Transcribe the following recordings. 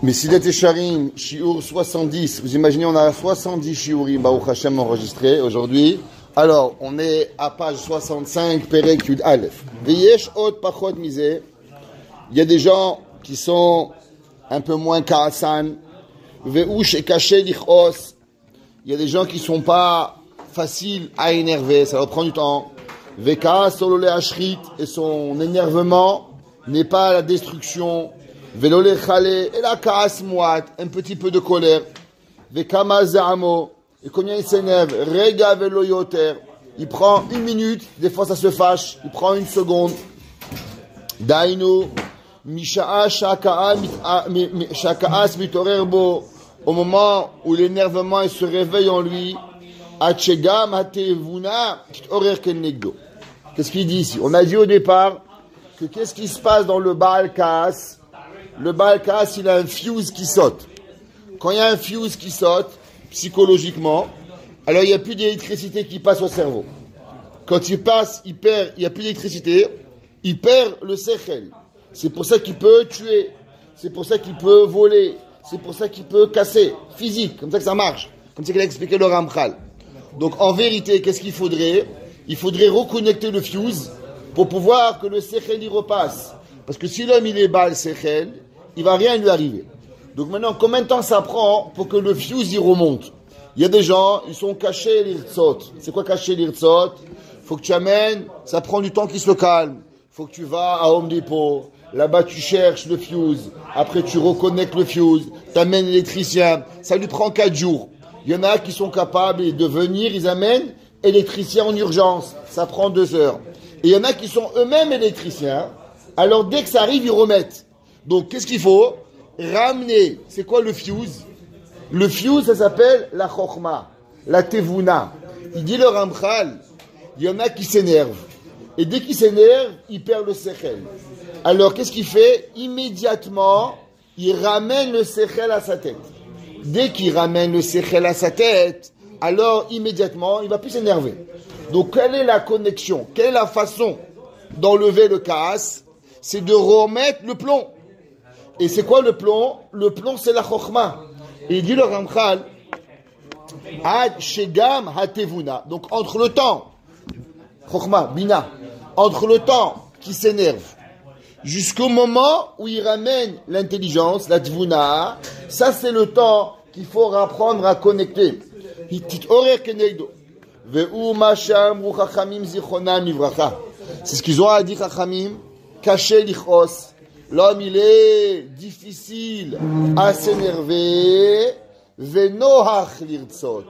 Mesilat Yesharim, Shiur 70. Vous imaginez, on a 70 Shiurim, Baruch Hashem, enregistrés aujourd'hui. Alors, on est à page 65, Perek Yud Aleph. Veyesh Od Pachot Mizeh. Il y a des gens qui sont un peu moins ka'asan. Ve'ush et Kaché Lichos. Il y a des gens qui sont pas faciles à énerver, ça va prendre du temps. Ve'ka'as Solole Ashrit. Et son énervement n'est pas la destruction. Velole chale, et la kaas mouat, un petit peu de colère. Vekama zamo, et combien il s'énerve. Rega velo yoter, il prend une minute, des fois ça se fâche, il prend une seconde. Dainu, misha'a shakaas mitorer bo, au moment où l'énervement il se réveille en lui. Achegam hatevuna titorer kenegdo. Qu'est-ce qu'il dit ici? On a dit au départ que qu'est-ce qui se passe dans le Baal Kaas? Le Baal Kaas, il a un fuse qui saute. Quand il y a un fuse qui saute, psychologiquement, alors il n'y a plus d'électricité qui passe au cerveau. Quand il passe, il n'y a plus d'électricité, il perd le sechel. C'est pour ça qu'il peut tuer. C'est pour ça qu'il peut voler. C'est pour ça qu'il peut casser. Physique, comme ça que ça marche. Comme ça qu'il a expliqué le Ramchal. Donc en vérité, qu'est-ce qu'il faudrait? Il faudrait reconnecter le fuse pour pouvoir que le sechel y repasse. Parce que si l'homme il est Baal Sechel, il va rien lui arriver. Donc maintenant, combien de temps ça prend pour que le fuse y remonte? Il y a des gens, ils sont cachés l'irtzot. C'est quoi cacher l'irtzot? Faut que tu amènes, ça prend du temps qu'il se calme. Faut que tu vas à Home Depot. Là-bas, tu cherches le fuse. Après, tu reconnectes le fuse. T'amènes l'électricien. Ça lui prend 4 jours. Il y en a qui sont capables de venir, ils amènent électricien en urgence. Ça prend 2 heures. Et il y en a qui sont eux-mêmes électriciens. Alors, dès que ça arrive, ils remettent. Donc, qu'est-ce qu'il faut? Ramener. C'est quoi le fuse? Le fuse, ça s'appelle la chokhma, la tevuna. Il dit le Ramchal, il y en a qui s'énervent. Et dès qu'ils s'énervent, ils perdent le sechel. Alors, qu'est-ce qu'il fait? Immédiatement, il ramène le sechel à sa tête. Dès qu'il ramène le sechel à sa tête, alors, immédiatement, il va plus s'énerver. Donc, quelle est la connexion? Quelle est la façon d'enlever le kaas? C'est de remettre le plomb. Et c'est quoi le plomb? Le plomb, c'est la chokhma. Et il dit le Ramchal, ad shegam hatevuna. Donc, entre le temps, chokhma, bina, entre le temps qui s'énerve, jusqu'au moment où il ramène l'intelligence, la tvuna, ça c'est le temps qu'il faut apprendre à connecter. C'est ce qu'ils ont à dire, Chachamim. Caché lichos. L'homme, il est difficile à s'énerver. Venohach lirtzot.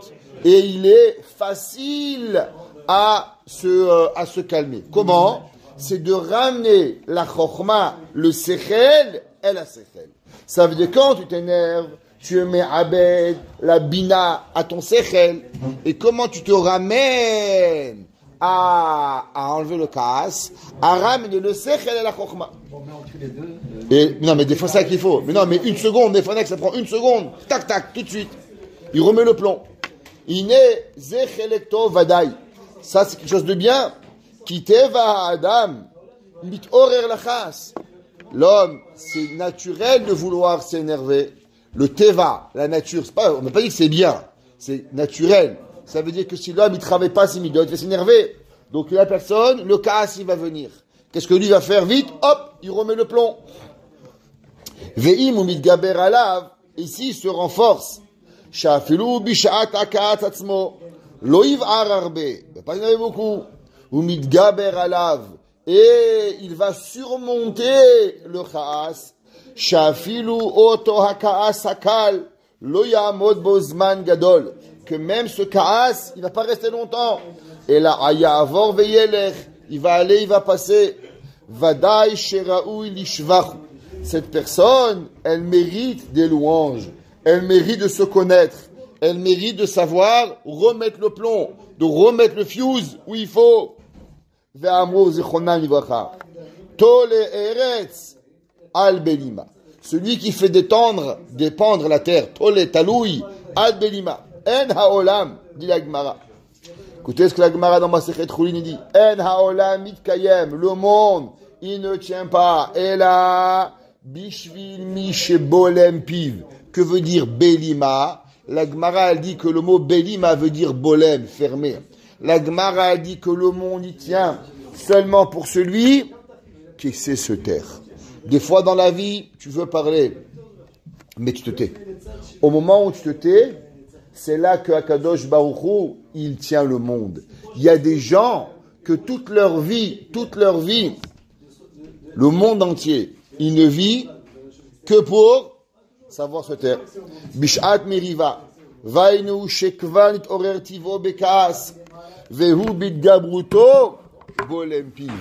Et il est facile à se calmer. Comment? C'est de ramener la chokhma, le sechel, et la sechel. Ça veut dire quand tu t'énerves, tu mets abed, la bina à ton sechel. Et comment tu te ramènes à enlever le kaas, à ramener le sechel et la chokhma. Et, non, mais des fois, c'est ça qu'il faut. Mais non, mais une seconde, des fois, ça prend une seconde. Tac, tac, tout de suite. Il remet le plomb. Ine zechelekto vadai. Ça, c'est quelque chose de bien. Kiteva adam, mit horer lachas. L'homme, c'est naturel de vouloir s'énerver. Le teva, la nature, c'est pas, on n'a pas dit que c'est bien. C'est naturel. Ça veut dire que si l'homme, il ne travaille pas ses midot, il va s'énerver. Donc la personne, le kaas, il va venir. Qu'est-ce que lui va faire? Vite, hop, il remet le plomb. Ve'im ou mitgaber alav, ici, il se renforce. Sha'afilu bisha'at akaat atzmo. Lo'iv ararbe. Il va pas y en avoir beaucoup. Ou mitgaber alav. Et il va surmonter le kaas. Sha'afilu oto hakaas hakal. Lo ya'amod bozman gadol. Que même ce kaas, il va pas rester longtemps. Et là, ayavor veyelech, il va aller, il va passer. Vadai sheraoui lishvach. Cette personne, elle mérite des louanges. Elle mérite de se connaître. Elle mérite de savoir remettre le plomb, de remettre le fuse où il faut. Ve'amro zichronan livracha. Tole eretz al belima. Celui qui fait dépendre la terre. Tole taloui al belima. En haolam, dit la Gemara. Écoutez ce que la Gemara dans Masechet Chulin dit. En haolam mitkayem, le monde, il ne tient pas. Et là, Bishvil mi bolem piv. Que veut dire belima? La Gemara elle dit que le mot belima veut dire bolem, fermé. La Gemara elle dit que le monde y tient seulement pour celui qui sait se taire. Des fois dans la vie, tu veux parler, mais tu te tais. Au moment où tu te tais, c'est là que Akadosh Baruch Hu, il tient le monde. Il y a des gens que toute leur vie, le monde entier, il ne vit que pour savoir se taire. Bishat meriva, vainu shekvan it orer tivo bekaas, vehu bit gabruto, golem piv.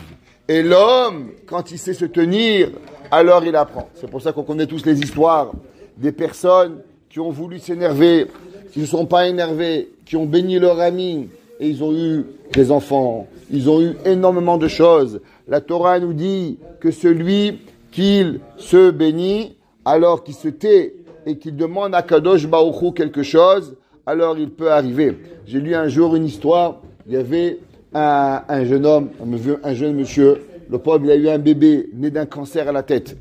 Et l'homme, quand il sait se tenir, alors il apprend. C'est pour ça qu'on connaît tous les histoires des personnes qui ont voulu s'énerver, qui ne sont pas énervés, qui ont béni leur ami, et ils ont eu des enfants, ils ont eu énormément de choses. La Torah nous dit que celui qu'il se bénit, alors qu'il se tait et qu'il demande à Kadosh Baruch Hu quelque chose, alors il peut arriver. J'ai lu un jour une histoire, il y avait un jeune homme, un jeune monsieur, le pauvre, il a eu un bébé né d'un cancer à la tête.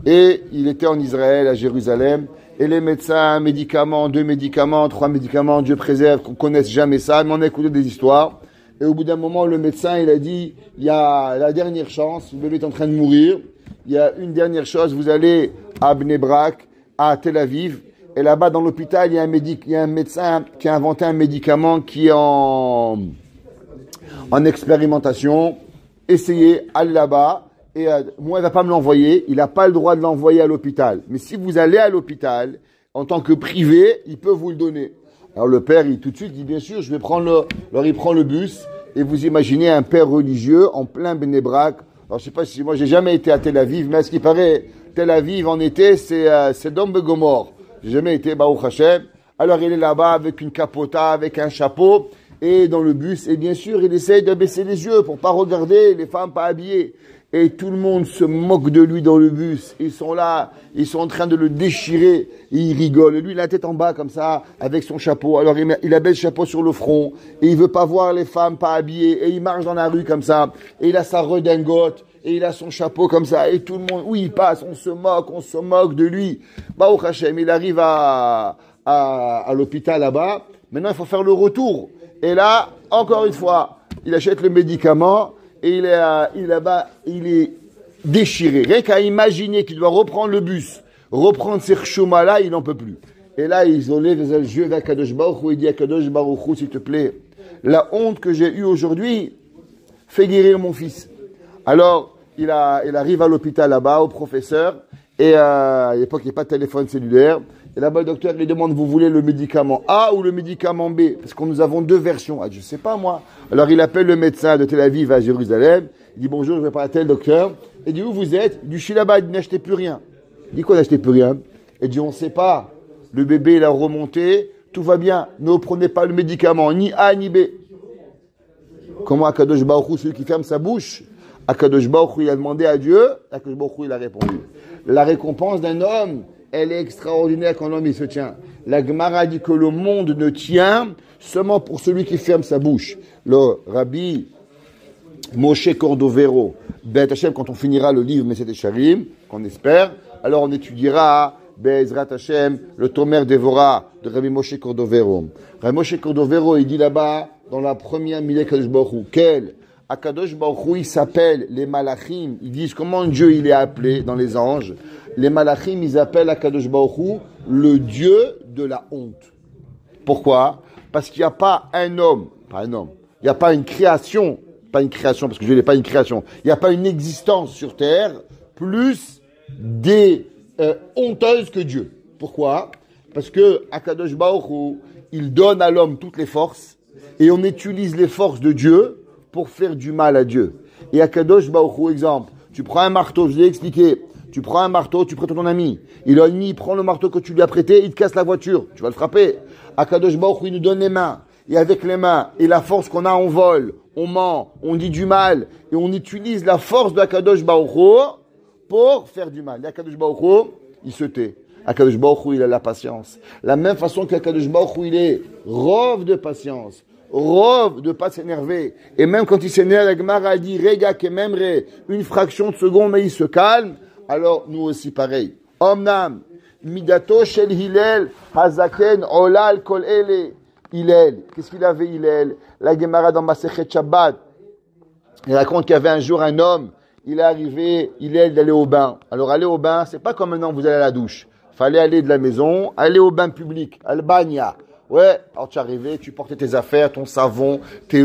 Et il était en Israël, à Jérusalem, et les médecins, un médicament, 2 médicaments, 3 médicaments, Dieu préserve, qu'on connaisse jamais ça, mais on a écouté des histoires. Et au bout d'un moment, le médecin, il a dit, il y a la dernière chance, le bébé est en train de mourir, il y a une dernière chose, vous allez à Bnei Brak, à Tel Aviv, et là-bas dans l'hôpital, il y a un médecin qui a inventé un médicament qui est en expérimentation. Essayez, allez là-bas, et moi, il ne va pas me l'envoyer, il n'a pas le droit de l'envoyer à l'hôpital. Mais si vous allez à l'hôpital, en tant que privé, il peut vous le donner. Alors le père, tout de suite, dit, bien sûr, je vais prendre alors il prend le bus, et vous imaginez un père religieux en plein Bnei Brak. Alors je sais pas si, moi j'ai jamais été à Tel Aviv, mais à ce qui paraît, Tel Aviv en été, c'est Dom Begomor. J'ai jamais été, Baruch Hashem. Alors il est là-bas avec une capota, avec un chapeau, et dans le bus, et bien sûr, il essaye de baisser les yeux pour pas regarder les femmes pas habillées. Et tout le monde se moque de lui dans le bus. Ils sont là, ils sont en train de le déchirer, et il rigole. Et lui, il a la tête en bas comme ça, avec son chapeau. Alors il abaisse le chapeau sur le front, et il veut pas voir les femmes pas habillées, et il marche dans la rue comme ça, et il a sa redingote, et il a son chapeau comme ça, et tout le monde, où il passe, on se moque de lui. Baruch Hashem, il arrive à l'hôpital là-bas. Maintenant, il faut faire le retour. Et là, encore une fois, il achète le médicament, et il est là-bas, il est déchiré. Rien qu'à imaginer qu'il doit reprendre le bus, reprendre ces choumas là, il n'en peut plus. Et là, ils ont levé les yeux vers Kadosh Baruch Hu, il dit à Kadosh Baruch Hu, s'il te plaît, la honte que j'ai eue aujourd'hui, fais guérir mon fils. Alors, il arrive à l'hôpital là-bas, au professeur, et à l'époque, il n'y a pas de téléphone cellulaire. Et là-bas, le docteur lui demande, vous voulez le médicament A ou le médicament B? Parce que nous avons 2 versions. Ah, je sais pas, moi. Alors, il appelle le médecin de Tel Aviv à Jérusalem. Il dit, bonjour, je vais parler à tel docteur. Il dit, où vous êtes? Il dit, je suis là-bas, il dit, n'achetez plus rien. Il dit, quoi, n'achetez plus rien? Il dit, on ne sait pas. Le bébé, il a remonté. Tout va bien. Ne prenez pas le médicament, ni A, ni B. Comment Akadosh Baruch Hu, celui qui ferme sa bouche? Akadosh Baruch Hu, il a demandé à Dieu. Akadosh Baruch Hu, il a répondu. La récompense d'un homme, elle est extraordinaire quand l'homme il se tient. La Gemara dit que le monde ne tient seulement pour celui qui ferme sa bouche. Le Rabbi Moshe Cordovero, Ben Hashem, quand on finira le livre Meset Sharim, qu'on espère, alors on étudiera Be'ezrat Hashem, le Tomer Devora de Rabbi Moshe Cordovero. Rabbi Moshe Cordovero, il dit là-bas, dans la première Milé Kadosh Baruch Hu, quel Akadosh Baruch Hu, il s'appelle les Malachim. Ils disent comment Dieu il est appelé dans les anges. Les Malachim, ils appellent Akadosh Baruch Hu le Dieu de la honte. Pourquoi? Parce qu'il n'y a pas un homme, il n'y a pas une création, parce que Dieu n'est pas une création, il n'y a pas une existence sur terre plus des honteuses que Dieu. Pourquoi? Parce que Akadosh Baruch Hu, il donne à l'homme toutes les forces, et on utilise les forces de Dieu pour faire du mal à Dieu. Et Akadosh Baruch Hu, exemple, tu prends un marteau, je l'ai expliqué, tu prends un marteau, tu prêtes à ton ami. Il prend le marteau que tu lui as prêté, il te casse la voiture, tu vas le frapper. Akadosh Baruch Hu, il nous donne les mains. Et avec les mains, et la force qu'on a, on vole, on ment, on dit du mal, et on utilise la force de Akadosh Baruch Hu pour faire du mal. Et Akadosh Baruch Hu, il se tait. Akadosh Baruch Hu, il a la patience. La même façon qu'Akadosh Baruch Hu, il est rove de patience. Rove de ne pas s'énerver. Et même quand il s'énerve, la Gemara dit, Rega Kememre, une fraction de seconde, mais il se calme. alors nous aussi pareil. Omnam, midato shel Hillel, hazaken olal kol ele. Hillel, qu'est-ce qu'il avait Hillel? La Gemara dans Masechet Shabbat, il raconte qu'il y avait un jour un homme, il est arrivé, Hillel d'aller au bain. Alors aller au bain, c'est pas comme maintenant vous allez à la douche. Fallait aller de la maison, aller au bain public, al bagna. Ouais, alors tu es arrivé, tu portais tes affaires, ton savon, tes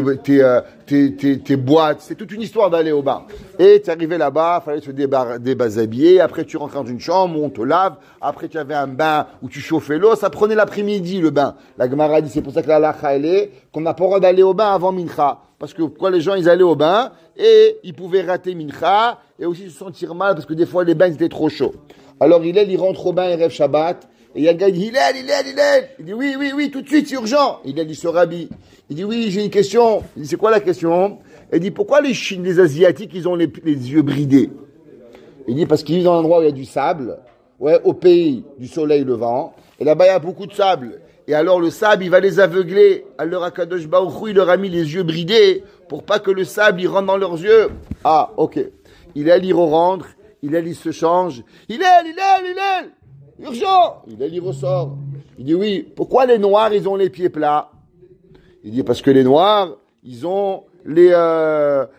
boîtes, c'est toute une histoire d'aller au bain. Et tu es arrivé là-bas, fallait se déshabiller, après tu rentres dans une chambre, on te lave, après tu avais un bain où tu chauffais l'eau, ça prenait l'après-midi le bain. La Gemara dit, c'est pour ça que la halakha elle est, qu'on n'a pas le droit d'aller au bain avant mincha. Parce que quoi, les gens ils allaient au bain, et ils pouvaient rater mincha, et aussi se sentir mal, parce que des fois les bains étaient trop chauds. Alors il rentre au bain et rêve Shabbat, et il y a le gars, il dit, Hillel. Il dit, oui, tout de suite, c'est urgent. Il dit, se rhabille. Il dit, oui, j'ai une question. Il dit, c'est quoi la question? Il dit, pourquoi les Asiatiques, ils ont les yeux bridés? Il dit, parce qu'ils vivent dans un endroit où il y a du sable, ouais, au pays du soleil levant, et là-bas, il y a beaucoup de sable. Et alors, le sable, il va les aveugler. Alors, Akadosh Baruch Hu, il leur a mis les yeux bridés, pour pas que le sable, il rentre dans leurs yeux. Ah, ok. Il rentre, il se change. Hillel! Urgent! Il ressort. Il dit oui, pourquoi les Noirs, ils ont les pieds plats? Il dit parce que les Noirs, ils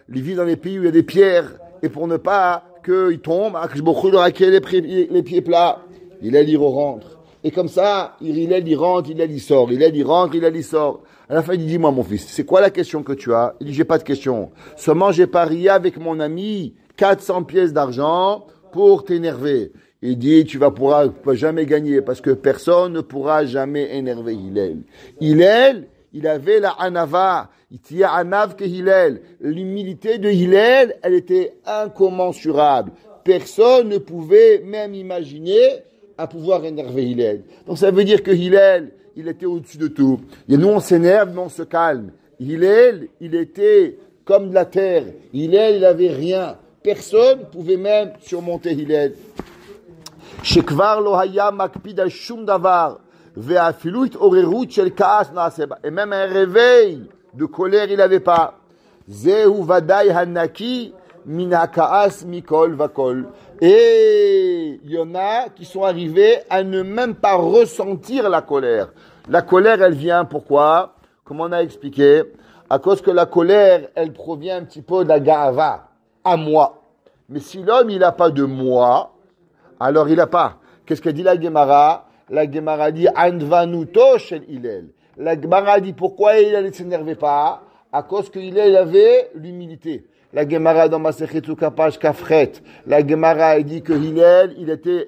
vivent dans les pays où il y a des pierres. Et pour ne pas qu'ils tombent, que je me leur les pieds plats. Il rentre. Et comme ça, il rentre, il sort. Il rentre, il sort. À la fin, il dit, dis-moi mon fils, c'est quoi la question que tu as? Il dit, j'ai pas de question. Seulement, j'ai parié avec mon ami 400 pièces d'argent pour t'énerver. Il dit, tu vas jamais gagner parce que personne ne pourra jamais énerver Hillel. Hillel, il avait la anava. Il y a anav que Hillel. L'humilité de Hillel, elle était incommensurable. Personne ne pouvait même imaginer à pouvoir énerver Hillel. Donc ça veut dire que Hillel, il était au-dessus de tout. Et nous, on s'énerve, mais on se calme. Hillel, il était comme de la terre. Hillel, il avait rien. Personne ne pouvait même surmonter Hillel. שכבר לא היה מקפיד על שום דבר, ואפילו התעוררות של כעס נעשה בה. Et même un réveil de colère, il n'avait pas. זהו ודאי הנקי מן הכעס מכל וכל. Et il y en a qui sont arrivés à ne même pas ressentir la colère. La colère, elle vient, pourquoi? Comme on a expliqué, à cause que la colère, elle provient un petit peu de la ga'ava, à moi. Mais si l'homme, il n'a pas de moi, alors il n'a pas. Qu'est-ce que dit la Gemara? La Gemara dit Anvanuto shel Hillel. La Gemara dit pourquoi il ne s'énervait pas? À cause qu'il avait l'humilité. La Gemara dans Masechet Sukkah page Kafret. La Gemara dit que Hillel,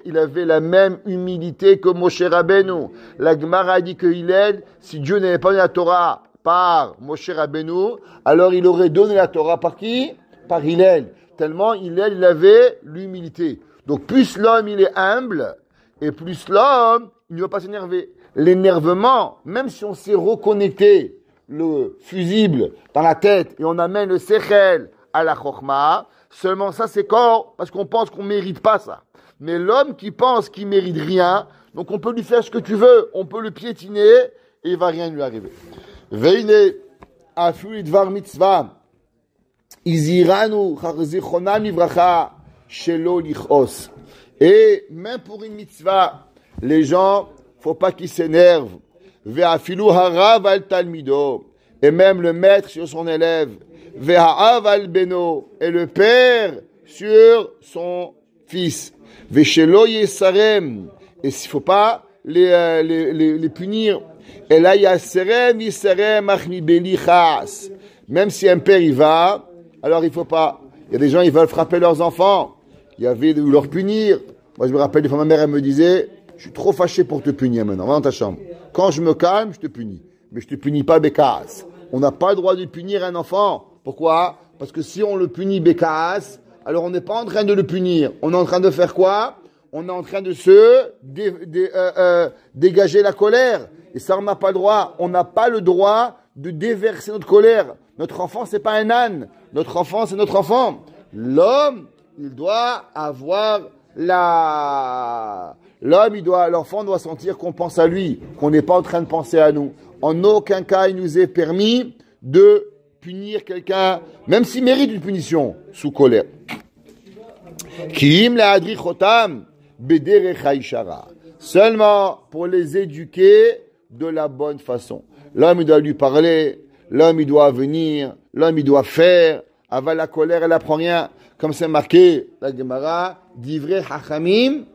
il avait la même humilité que Moshe Rabbeinu. La Gemara dit que Hillel, si Dieu n'avait pas donné la Torah par Moshe Rabbeinu, alors il aurait donné la Torah par qui? Par Hillel. Tellement Hillel, il avait l'humilité. Donc plus l'homme il est humble, et plus l'homme il ne va pas s'énerver. L'énervement, même si on sait reconnecter le fusible dans la tête et on amène le sechel à la chokhma, seulement ça c'est quand, parce qu'on pense qu'on ne mérite pas ça. Mais l'homme qui pense qu'il ne mérite rien, donc on peut lui faire ce que tu veux, on peut le piétiner et il ne va rien lui arriver. Veine afilu dvar mitzvah, iziranu zichronam livracha. Et même pour une mitzvah, les gens, faut pas qu'ils s'énervent. Ve'afilu harav al talmido. Et même le maître sur son élève. Ve'ha'av al beno. Et le père sur son fils. Ve'shelo yesarem. Et il faut pas les punir. Et là, yasarem achmi beli chas. Même si un père y va, alors il faut pas. Il y a des gens, ils veulent frapper leurs enfants. Il y avait de leur punir. Moi, je me rappelle, des fois, ma mère, elle me disait, je suis trop fâché pour te punir maintenant. Va dans ta chambre. Quand je me calme, je te punis. Mais je te punis pas bécasse. On n'a pas le droit de punir un enfant. Pourquoi? Parce que si on le punit bécasse, alors on n'est pas en train de le punir. On est en train de faire quoi? On est en train de se dégager la colère. Et ça, on n'a pas le droit. On n'a pas le droit de déverser notre colère. Notre enfant, c'est pas un âne. Notre enfant, c'est notre enfant. L'homme, il doit avoir l'enfant doit sentir qu'on pense à lui, qu'on n'est pas en train de penser à nous. En aucun cas, il nous est permis de punir quelqu'un, même s'il mérite une punition, sous colère. Kiim le'adrichotam bederech ha'ishara. Seulement pour les éduquer de la bonne façon. L'homme, il doit lui parler, l'homme, il doit venir, l'homme, il doit faire. Avant la colère, elle n'apprend rien. Comme c'est marqué, la Gemara, divrei hachamim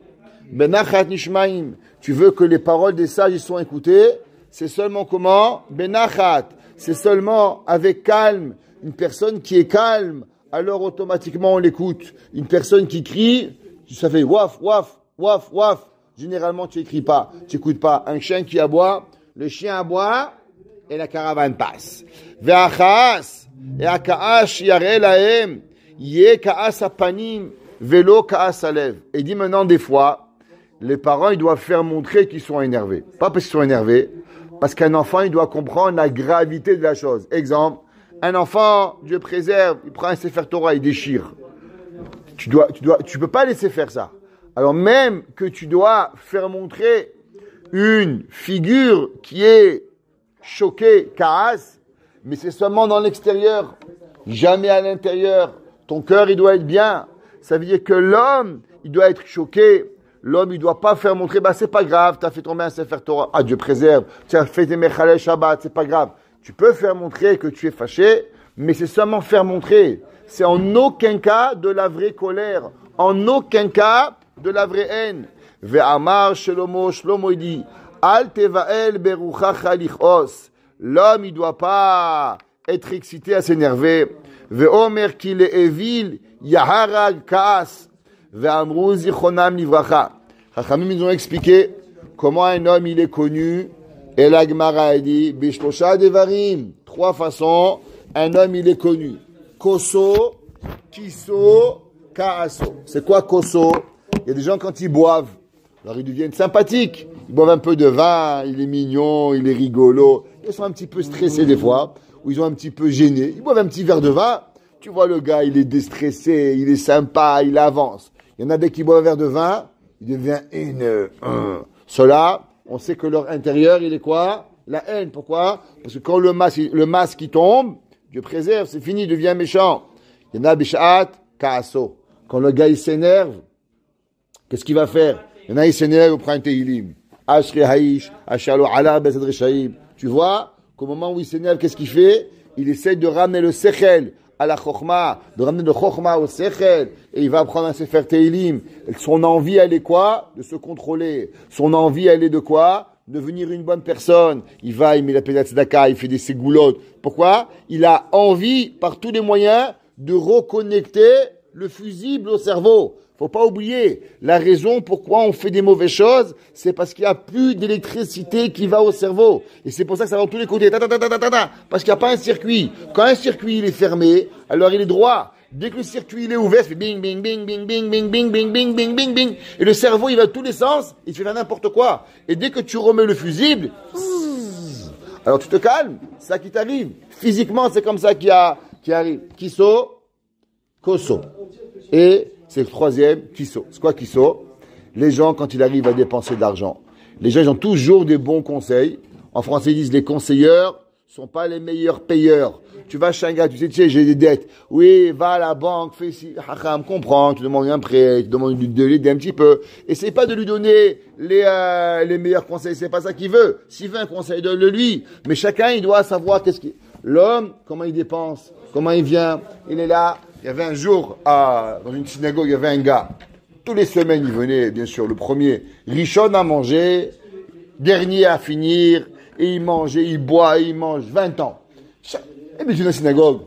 benachat nishmaim. Tu veux que les paroles des sages y soient écoutées, c'est seulement comment? Benachat. C'est seulement avec calme. Une personne qui est calme, alors automatiquement on l'écoute. Une personne qui crie, ça fait waf, waf, waf, waf. Généralement, tu n'écris pas, tu n'écoutes pas. Un chien qui aboie, le chien aboie et la caravane passe. Ve'achas, et aka'ash yare lahem, yé ka'as apanim, velo ka'as alev. Et dit maintenant, des fois, les parents, ils doivent faire montrer qu'ils sont énervés. Pas parce qu'ils sont énervés, parce qu'un enfant, il doit comprendre la gravité de la chose. Exemple, un enfant, Dieu préserve, il prend un Sefer Torah, il déchire. Tu peux pas laisser faire ça. Alors même que tu dois faire montrer une figure qui est choquée, kaas, mais c'est seulement dans l'extérieur, jamais à l'intérieur. Ton cœur, il doit être bien. Ça veut dire que l'homme, il doit être choqué. L'homme, il doit pas faire montrer, c'est pas grave, tu as fait tomber un Sefer Torah, Dieu préserve, tu as fait tes Mechalel Shabbat, c'est pas grave. Tu peux faire montrer que tu es fâché, mais c'est seulement faire montrer. C'est en aucun cas de la vraie colère, en aucun cas de la vraie haine. Ve'amar Shlomo, Shlomo il dit, Al tevael beruchacha lichos. L'homme, il doit pas être excité à s'énerver. Ve'omer ki le'evil yaharag kaas. Ve'amru zichonam livracha. Chachamim, ils ont expliqué comment un homme, il est connu. Et la Gemara a dit, Bishlosha devarim. 3 façons, un homme, il est connu. Koso, kiso, kaaso. C'est quoi koso? Il y a des gens, quand ils boivent, alors ils deviennent sympathiques. Ils boivent un peu de vin, il est mignon, il est rigolo. Ils sont un petit peu stressés des fois, ou ils sont un petit peu gênés. Ils boivent un petit verre de vin. Tu vois, le gars, il est déstressé, il est sympa, il avance. Il y en a des qui boivent un verre de vin, il devient haineux. Ceux-là, on sait que leur intérieur, il est quoi? La haine. Pourquoi? Parce que quand le masque qui tombe, Dieu préserve, c'est fini, il devient méchant. Il y en a Bishat, Kaaso. Quand le gars, il s'énerve, qu'est-ce qu'il va faire? Il y en a, il s'énerve, il prend un Teilim. Ashri Haïsh, Ashalo Ala, Bezad Reshaïm. Tu vois qu'au moment où il s'énerve, qu'est-ce qu'il fait? Il essaie de ramener le Sechel à la Chokhma, de ramener le Chokhma au Sechel, et il va prendre un Sefer Teilim. Son envie, elle est quoi? De se contrôler. Son envie, elle est de quoi? Devenir une bonne personne. Il va, il met la Pédat Tzedaka, il fait des ségoulottes. Pourquoi? Il a envie, par tous les moyens, de reconnecter le fusible au cerveau. Faut pas oublier, la raison pourquoi on fait des mauvaises choses, c'est parce qu'il n'y a plus d'électricité qui va au cerveau. Et c'est pour ça que ça va de tous les côtés. Parce qu'il n'y a pas un circuit. Quand un circuit il est fermé, alors il est droit. Dès que le circuit il est ouvert, ça fait bing, bing, bing, bing, bing, bing, bing, bing, bing, bing, bing, bing. Et le cerveau, il va dans tous les sens, il fait n'importe quoi. Et dès que tu remets le fusible, alors tu te calmes, c'est ça qui t'arrive. Physiquement, c'est comme ça qui arrive. Kiso, koso. Et c'est le 3e, kiso. C'est quoi kiso? Les gens, quand ils arrivent à dépenser de l'argent, les gens, ils ont toujours des bons conseils. En français, ils disent les conseilleurs sont pas les meilleurs payeurs. Tu vas chez un gars, tu sais, j'ai des dettes. Oui, va à la banque, fais ci, hacham, comprends, tu demandes un prêt, tu demandes de l'aider un petit peu. Essaye pas de lui donner les meilleurs conseils, c'est pas ça qu'il veut. S'il veut un conseil, donne-le lui. Mais chacun, il doit savoir l'homme, comment il dépense, comment il vient, il est là. Il y avait un jour, dans une synagogue, il y avait un gars. Toutes les semaines, il venait, bien sûr, le premier, Rishon à manger, dernier à finir, et il mangeait, il boit, il mange 20 ans. Et bien, une synagogue,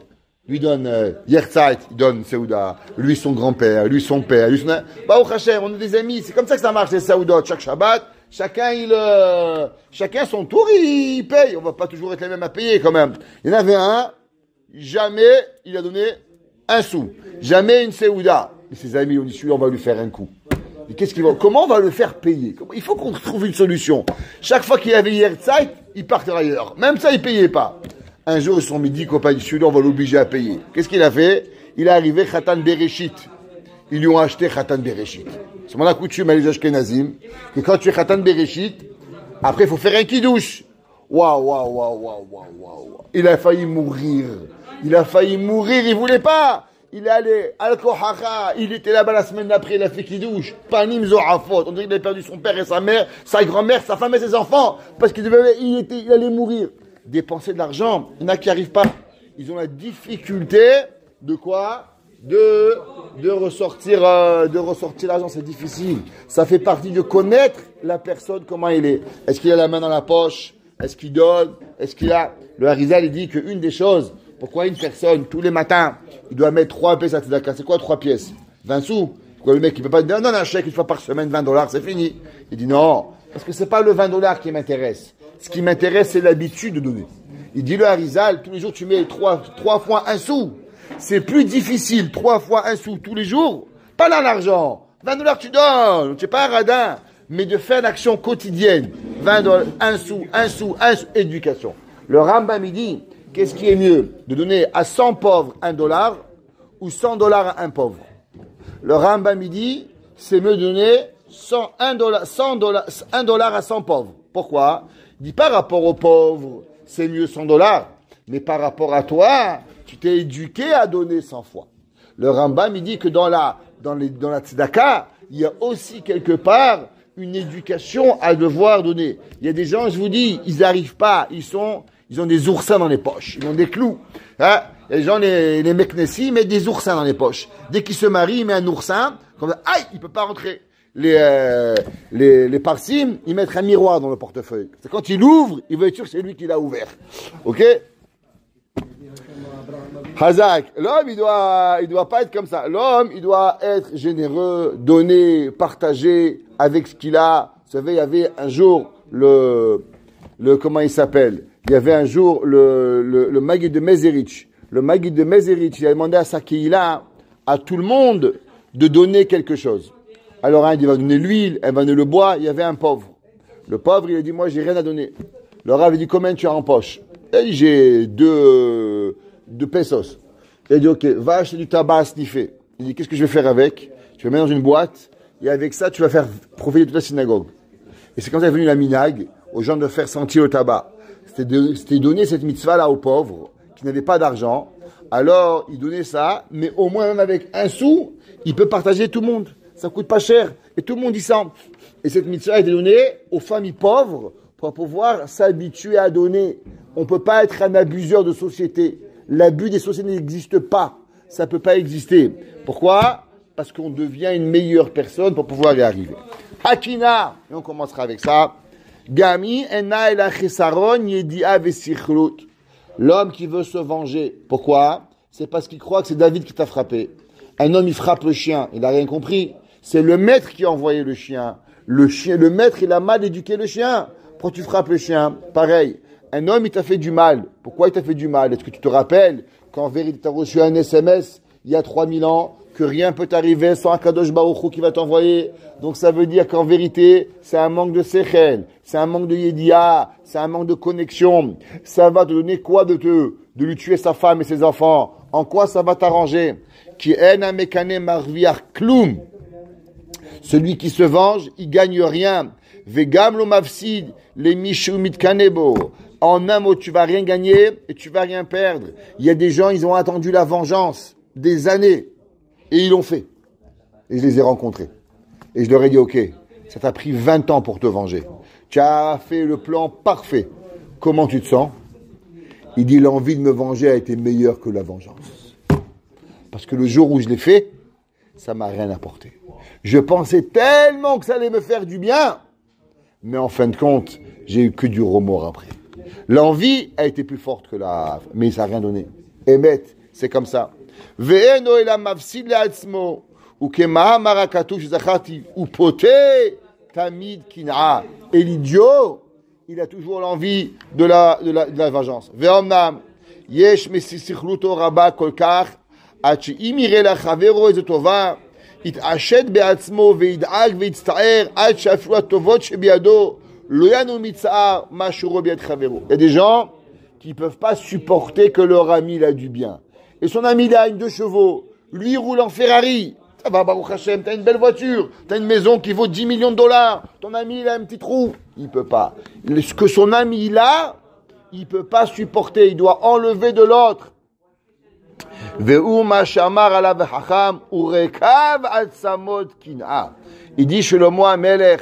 lui donne Yerzeit, il donne Seouda, lui son grand-père, lui son père, lui son... Bah, au Hachem, on est des amis, c'est comme ça que ça marche, les Saoudot, chaque Shabbat, chacun son tour, il paye. On va pas toujours être les mêmes à payer, quand même. Il y en avait un, jamais il a donné un sou. Jamais une Seouda. Et ses amis ont dit, celui-là, on va lui faire un coup. Et comment on va le faire payer? Il faut qu'on trouve une solution. Chaque fois qu'il y avait Yerzeit, il partait ailleurs. Même ça, il payait pas. Un jour, ils se sont mis dit, copain, celui-là, on va l'obliger à payer. Qu'est-ce qu'il a fait? Il est arrivé Khatan Bereshit. Ils lui ont acheté Khatan Bereshit. C'est mon coutume à les Ashkenazim, que quand tu es Khatan Bereshit, après, il faut faire un kidouche. Waouh. Il a failli mourir. Il voulait pas. il est allé al Kohacha, il était là-bas la semaine d'après, il a fait kidouche, panim zohafot, on dirait qu'il a perdu son père et sa mère, sa grand-mère, sa femme et ses enfants, parce qu'il allait mourir. Dépenser de l'argent, il y en a qui n'y arrivent pas. Ils ont la difficulté de quoi? De ressortir l'argent, c'est difficile. Ça fait partie de connaître la personne, comment il est. Est-ce qu'il a la main dans la poche? Est-ce qu'il donne? Est-ce qu'il a... Le Harizal, il dit qu'une des choses, pourquoi une personne, tous les matins, il doit mettre 3 pièces à tzedaka. C'est quoi 3 pièces? 20 sous. Pourquoi le mec, il peut pas dire, donne un chèque une fois par semaine, $20, c'est fini. Il dit non, parce que c'est pas le $20 qui m'intéresse. Ce qui m'intéresse, c'est l'habitude de donner. Il dit le Harizal, tous les jours, tu mets 3 fois 1 sou. C'est plus difficile, 3 fois 1 sou tous les jours. Pas dans l'argent. $20 tu donnes. Tu n'es pas un radin. Mais de faire l'action quotidienne. $20, 1 sou, éducation. Le Rambam, il dit, qu'est-ce qui est mieux? De donner à 100 pauvres $1 ou $100 à un pauvre? Le Rambam, il dit, c'est mieux de donner $1 à 100 pauvres. Pourquoi? Il dit, par rapport aux pauvres, c'est mieux $100. Mais par rapport à toi, tu t'es éduqué à donner 100 fois. Le Rambam, il dit que dans la tzedaka, il y a aussi quelque part une éducation à devoir donner. Il y a des gens, je vous dis, ils n'arrivent pas, ils ont des oursins dans les poches, ils ont des clous. Hein? Les gens, les meknessi, ils mettent des oursins dans les poches. Dès qu'ils se marient, ils mettent un oursin, comme ça, aïe, il peut pas rentrer. Les parsim, ils mettent un miroir dans le portefeuille. C'est quand il ouvre, il veut être sûr que c'est lui qui l'a ouvert. Ok? Hazak, l'homme, il doit pas être comme ça. L'homme, il doit être généreux, donner, partager avec ce qu'il a. Vous savez, il y avait un jour comment il s'appelle? Il y avait un jour le Maguid de Mezerich. Le Maguid de Mezerich, il a demandé à sa Kehila, à tout le monde, de donner quelque chose. Alors, il va donner l'huile, elle va donner le bois. Il y avait un pauvre. Le pauvre, il a dit, moi, j'ai rien à donner. Le Rav, il dit, combien tu as en poche? Il dit, j'ai 2 pesos. Il dit, ok, va acheter du tabac à sniffer. Il dit, qu'est-ce que je vais faire avec? Tu vas mettre dans une boîte, et avec ça, tu vas faire profiter de toute la synagogue. Et c'est quand est venu la minag, aux gens de faire sentir le tabac. C'était donner cette mitzvah-là aux pauvres, qui n'avaient pas d'argent. Alors, il donnait ça, mais au moins, même avec 1 sou, il peut partager tout le monde. Ça coûte pas cher. Et tout le monde y sent. Et cette mitzvah a été donnée aux familles pauvres pour pouvoir s'habituer à donner. On ne peut pas être un abuseur de société. L'abus des sociétés n'existe pas. Ça ne peut pas exister. Pourquoi? Parce qu'on devient une meilleure personne pour pouvoir y arriver. Hakina, et on commencera avec ça. Gami ena el achesaron yedia vesichrut. L'homme qui veut se venger. Pourquoi? C'est parce qu'il croit que c'est David qui t'a frappé. Un homme, il frappe le chien. Il n'a rien compris. C'est le maître qui a envoyé le chien. Le maître, il a mal éduqué le chien. Pourquoi tu frappes le chien? Pareil. Un homme, il t'a fait du mal. Pourquoi il t'a fait du mal? Est-ce que tu te rappelles qu'en vérité, tu as reçu un SMS il y a 3000 ans, que rien peut t'arriver sans un Kadosh Baruch Hu qui va t'envoyer? Donc ça veut dire qu'en vérité, c'est un manque de sechel, c'est un manque de yedia, c'est un manque de connexion. Ça va te donner quoi de lui tuer sa femme et ses enfants? En quoi ça va t'arranger? Qui en amekane marviar klum. Celui qui se venge, il gagne rien. Vegam lo mafsid, les mishumit kanebo. En un mot, tu vas rien gagner et tu vas rien perdre. Il y a des gens, ils ont attendu la vengeance des années et ils l'ont fait. Et je les ai rencontrés. Et je leur ai dit, ok, ça t'a pris 20 ans pour te venger. Tu as fait le plan parfait. Comment tu te sens? Il dit, l'envie de me venger a été meilleure que la vengeance. Parce que le jour où je l'ai fait, ça m'a rien apporté. Je pensais tellement que ça allait me faire du bien. Mais en fin de compte, j'ai eu que du remords après. L'envie a été plus forte que la... Mais ça n'a rien donné. Emet, c'est comme ça. Ve'eno ela mafsid le'atzmo. Ukemaha marakatu shezachati. Upote tamid kin'a. Et l'idiot, il a toujours l'envie de la vengeance. Ve'omnam. Yesh mesisichluto rabba kolkach. עד שאם יראה לחברו איזה טובה, יתעשת בעצמו וידאג ויצטער עד שאפילו הטובות שבידו לא ינו מצער מה שרו ביד חברו. Il y a des gens qui ne peuvent pas supporter que leur ami il a du bien. Et son ami il a une 2 chevaux, lui il roule en Ferrari. Ça va, Baruch Hashem, t'as une belle voiture, t'as une maison qui vaut 10 millions de dollars, ton ami il a un petit trou. Il ne peut pas. Ce que son ami il a, il ne peut pas supporter, il doit enlever de l'autre. Il dit Shlomo HaMelech,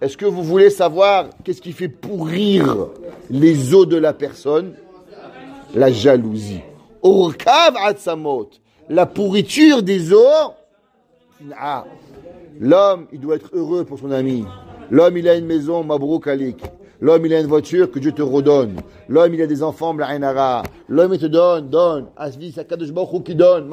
est-ce que vous voulez savoir qu'est-ce qui fait pourrir les os de la personne? La jalousie. Urkav atzamot, la pourriture des os. L'homme, il doit être heureux pour son ami. L'homme, il a une maison, Mabrouk Alik. L'homme, il a une voiture, que Dieu te redonne. L'homme, il a des enfants, Bla'inara. L'homme, il te donne. Asvi, c'est Kadosh Baruch Hu qui donne.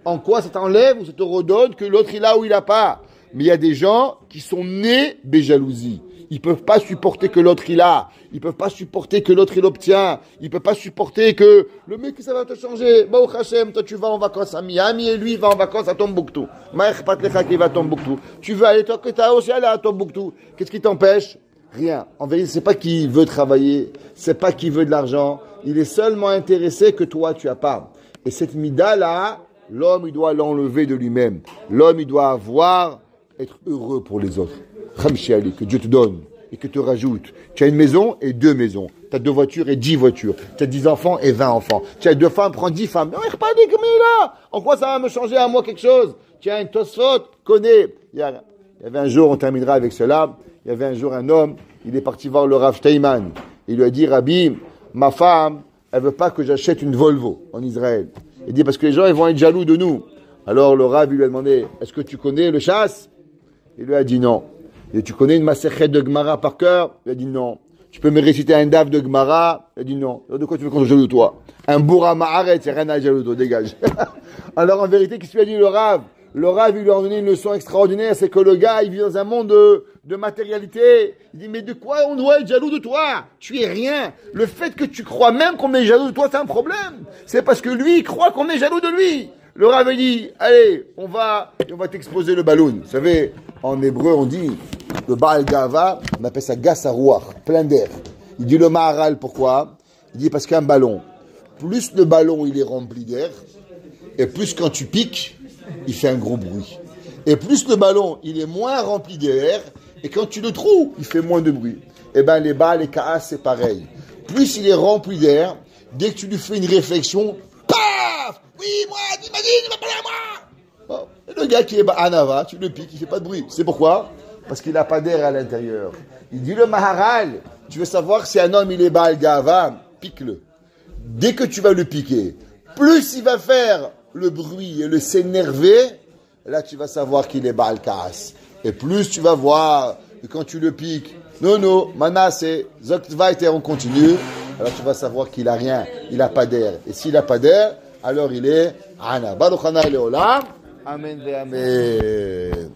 En quoi ça t'enlève ou ça te redonne que l'autre, il a ou il a pas? Mais il y a des gens qui sont nés des jalousies. Ils peuvent pas supporter que l'autre il a. Ils peuvent pas supporter que l'autre il obtient. Ils peuvent pas supporter que le mec ça va te changer. Baruch Hashem, toi tu vas en vacances à Miami et lui il va en vacances à Tombouctou. Maïch Patlecha qui va à Tombouctou. Tu veux aller toi que t'as aussi aller à Tombouctou. Qu'est-ce qui t'empêche? Rien. En vérité, c'est pas qu'il veut travailler, c'est pas qu'il veut de l'argent. Il est seulement intéressé que toi tu as pas. Et cette mida là, l'homme il doit l'enlever de lui-même. L'homme il doit être heureux pour les autres. Que Dieu te donne et que te rajoute. Tu as une maison et 2 maisons. Tu as 2 voitures et 10 voitures. Tu as 10 enfants et 20 enfants. Tu as 2 femmes, prends 10 femmes. Non, il pas dit comme il est là. En quoi ça va me changer à moi quelque chose? Tu as une Tosfot, connais. Il y avait un jour, on terminera avec cela. Il y avait un jour un homme, il est parti voir le Rav Steinman. Il lui a dit, Rabbi, ma femme, elle veut pas que j'achète une Volvo en Israël. Il dit, parce que les gens, ils vont être jaloux de nous. Alors le Rav lui a demandé, est-ce que tu connais le chasse? Il lui a dit non. Et tu connais une Masechet de Gemara par cœur? Il a dit non. Tu peux me réciter un daf de Gemara? Il a dit non. De quoi tu veux qu'on soit jaloux de toi? Un bourra ma'aret, c'est rien à être jaloux de toi, dégage. Alors en vérité, qu'est-ce qu'il a dit le Rav? Le Rav, il lui a donné une leçon extraordinaire, c'est que le gars, il vit dans un monde de matérialité. Il dit, mais de quoi on doit être jaloux de toi? Tu es rien. Le fait que tu crois même qu'on est jaloux de toi, c'est un problème. C'est parce que lui, il croit qu'on est jaloux de lui. Le Rav dit, allez, on va t'exposer le ballon. Vous savez, en hébreu, on dit, le Baal Gava, on appelle ça gas à rouar, plein d'air. Il dit le Maharal, pourquoi? Il dit parce qu'un ballon, plus le ballon il est rempli d'air, et plus quand tu piques, il fait un gros bruit. Et plus le ballon il est moins rempli d'air, et quand tu le trouves, il fait moins de bruit. Eh bien, les Baal et Kaas, c'est pareil. Plus il est rempli d'air, dès que tu lui fais une réflexion, paf! Oui, moi, imagine, il va parler à moi! Bon. Et le gars qui est Anava, tu le piques, il fait pas de bruit. C'est pourquoi? Parce qu'il n'a pas d'air à l'intérieur. Il dit le Maharal, tu veux savoir si un homme il est Baal Gava, pique-le. Dès que tu vas le piquer, plus il va faire le bruit et le s'énerver, là tu vas savoir qu'il est Baal Kaas. Et plus tu vas voir que quand tu le piques, non, Manasseh, Zokvaiter, on continue, alors tu vas savoir qu'il n'a rien, il n'a pas d'air. Et s'il n'a pas d'air, alors il est Ana. Baruch Hana Leolam. Amen ve Amen.